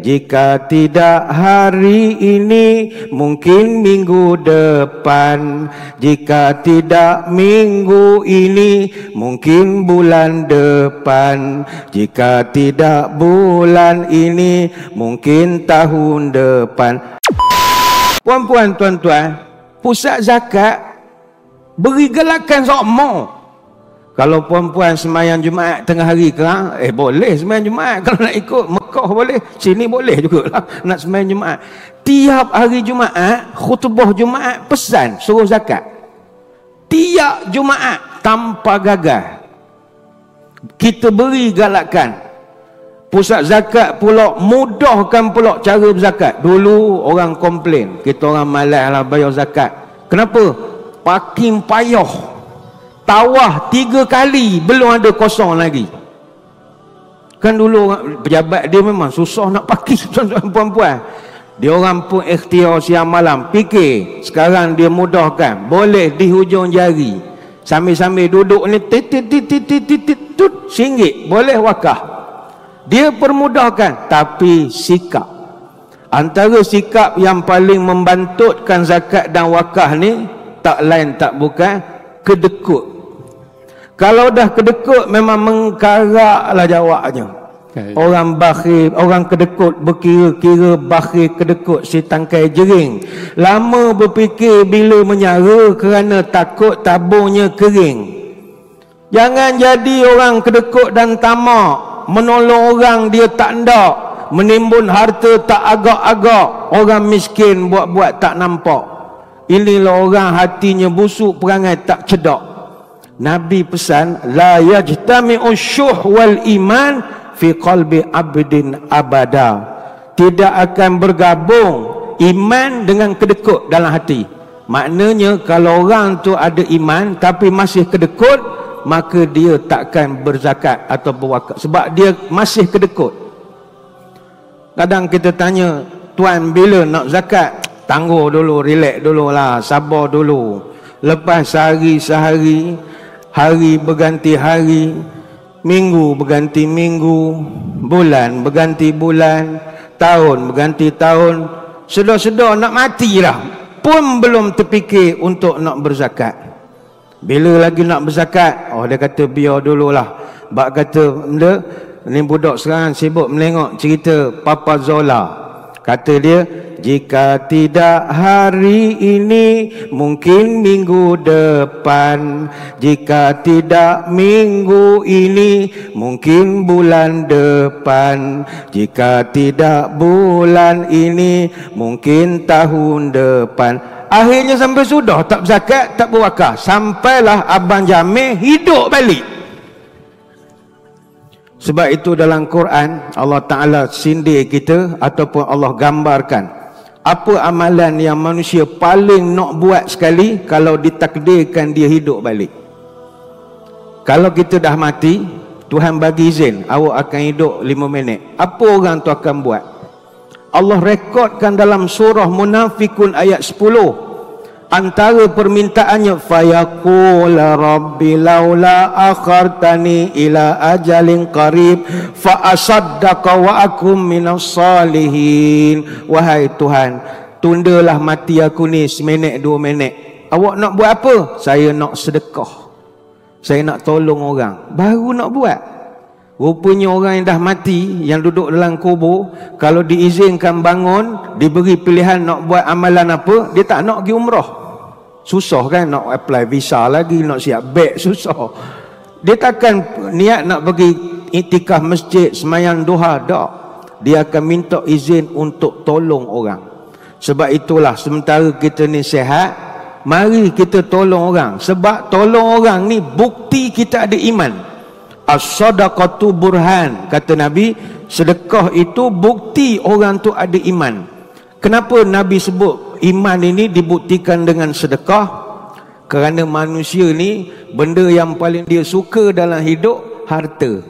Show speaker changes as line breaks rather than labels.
Jika tidak hari ini, mungkin minggu depan. Jika tidak minggu ini, mungkin bulan depan. Jika tidak bulan ini, mungkin tahun depan. Puan-puan, tuan-tuan, pusat zakat beri galakan sokmo. Kalau puan-puan semayang Jumaat tengah hari kerang, boleh semayang Jumaat. Kalau nak ikut Mekah boleh, sini boleh jugalah nak semayang Jumaat. Tiap hari Jumaat, khutbah Jumaat pesan suruh zakat. Tiap Jumaat tanpa gagal. Kita beri galakan. Pusat zakat pula mudahkan pula cara berzakat. Dulu orang komplain, kita orang malaslah bayar zakat. Kenapa? Parking payah. Tawah 3 kali belum ada kosong lagi. Kan dulu pejabat dia memang susah nak parking, tuan-tuan puan-puan. Dia orang pun ikhtiar siang malam, fikir sekarang dia mudahkan, boleh di hujung jari. Sambil-sambil duduk ni RM1 boleh wakaf. Dia permudahkan, tapi sikap. Antara sikap yang paling membantutkan zakat dan wakaf ni tak lain tak bukan kedekut. Kalau dah kedekut memang mengkaraklah jawabnya. Orang bakhil, orang kedekut berkira-kira bakhil kedekut si tangkai jering. Lama berfikir bila menyara kerana takut tabungnya kering. Jangan jadi orang kedekut dan tamak. Menolong orang dia tak ndak, menimbun harta tak agak-agak, orang miskin buat-buat tak nampak. Inilah orang hatinya busuk, perangai tak cedak. Nabi pesan, la yajtami'u syuh wal iman fi qalbi abdin abada. Tidak akan bergabung iman dengan kedekut dalam hati. Maknanya kalau orang tu ada iman tapi masih kedekut, maka dia takkan berzakat atau berwakaf sebab dia masih kedekut. Kadang kita tanya, tuan bila nak zakat? Tangguh dulu, relax dululah, sabar dulu. Lepas sehari-sehari, hari berganti hari, minggu berganti minggu, bulan berganti bulan, tahun berganti tahun, sedar-sedar nak matilah pun belum terfikir untuk nak berzakat. Bila lagi nak berzakat? Oh, dia kata biar dululah. Bak kata benda ni budak sekarang sibuk menengok cerita Papa Zola. Kata dia, jika tidak hari ini, mungkin minggu depan. Jika tidak minggu ini, mungkin bulan depan. Jika tidak bulan ini, mungkin tahun depan. Akhirnya sampai sudah tak berzakat, tak berwakaf. Sampailah Abang Jamil hidup balik. Sebab itu dalam Quran Allah Ta'ala sindir kita ataupun Allah gambarkan apa amalan yang manusia paling nak buat sekali kalau ditakdirkan dia hidup balik. Kalau kita dah mati, Tuhan bagi izin awak akan hidup 5 minit. Apa orang tu akan buat? Allah rekodkan dalam surah Munafikun ayat 10. Antara permintaannya, fayaqul rabbi laula akhartani ila ajalin qarib fa asaddaqa wa akum minas salihin. Wahai Tuhan, tundalah mati aku ni seminit 2 minit. Awak nak buat apa? Saya nak sedekah, saya nak tolong orang, baru nak buat. Rupanya orang yang dah mati, yang duduk dalam kubur, kalau diizinkan bangun, diberi pilihan nak buat amalan apa, dia tak nak pergi umrah. Susah kan, nak apply visa lagi, nak siap beg, susah. Dia takkan niat nak pergi iktikaf masjid, semayang duha, tak. Dia akan minta izin untuk tolong orang. Sebab itulah sementara kita ni sihat, mari kita tolong orang. Sebab tolong orang ni bukti kita ada iman. As-sadaqatu burhan, kata Nabi, sedekah itu bukti orang tu ada iman. Kenapa Nabi sebut iman ini dibuktikan dengan sedekah? Kerana manusia ni benda yang paling dia suka dalam hidup harta.